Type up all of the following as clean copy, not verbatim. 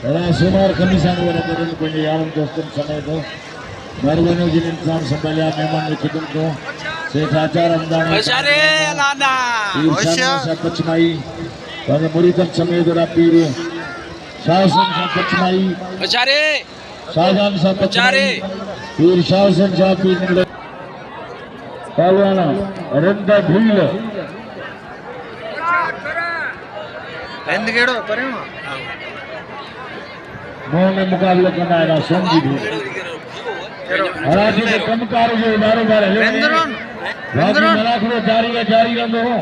सुमार कमी सांगू पण यार दोस्तों समय तो मेहरबानी जिन इंसान संभालिया मेहमान लिखितुम को शेख आचार Amdani पचमाई pada muridkan samedura piru शासन सा पचमाई शाहजान सा पचमाई पीर शासन सा पीर निकले पहलवाना रंदा भील ಎಂದಗೇಡೋ ಪರೇಮ मोहन मुकाबले करना है ना समझी भी हराजी के कमकार जो बारो बार है वेंद्रन राजी मलाखड़ो जारी रंदो हो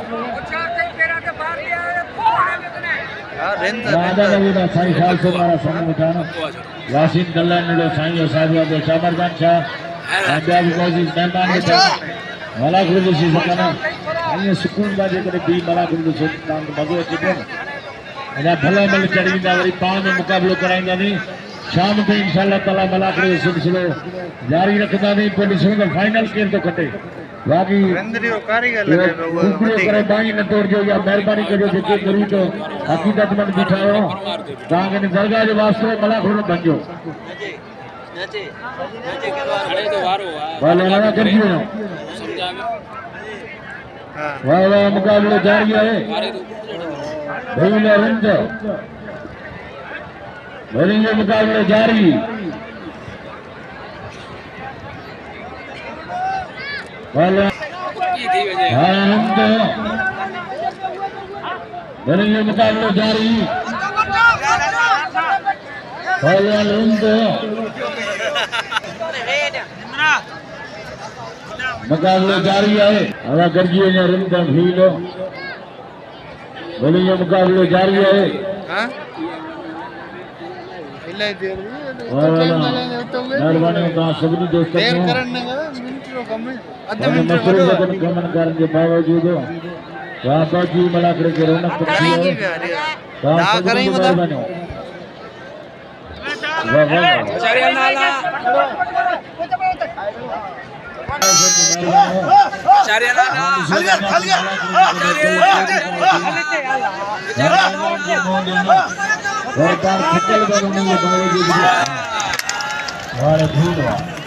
राजा नवीना साईं साल से हमारा समय उठाना यासीन दल्ला ने साईं और साहिबा दे शामरदान शाह अंबिया मौजूद मेहमान के मलाखड़ो से सकना ये सुकून बाजे करे भी मलाखड़ो से काम मजो अचे अजा भला मल चढ़ींदा वरी पाण में मुकाबलो कराईंदा नी शाम को इंशाअल्लाह ताला मलाखड़ो सिलसिलो जारी रखदा नी पोइ ॾिसूं त फाइनल केर थो खटे बाक़ी वेंद्रियो कारीगर लगे वो करे बाई न तोड़जो या महिरबानी कजो जेके करी तो हकीकतमंद बीठा हो तव्हां खे दरगाह जे वास्ते मलाखड़ो बणजो वाह वाह मुकाबलो जारी है भरीले मुकाबले जारी भरीले मुकाबले जारी मुकाबले जारी है हवा गर्जी रिंद भीलो बोले ये मुकाबले जारी है हां इलाई देर मेहरबानी का सभी दोस्तों देर करने का मिनटो कम आधे मिनट में गमन करने के बावजूद वहां पर जी मलाखड़े के रौनक पक्षी है ना करें मतलब चारिया नाला खल गया खटल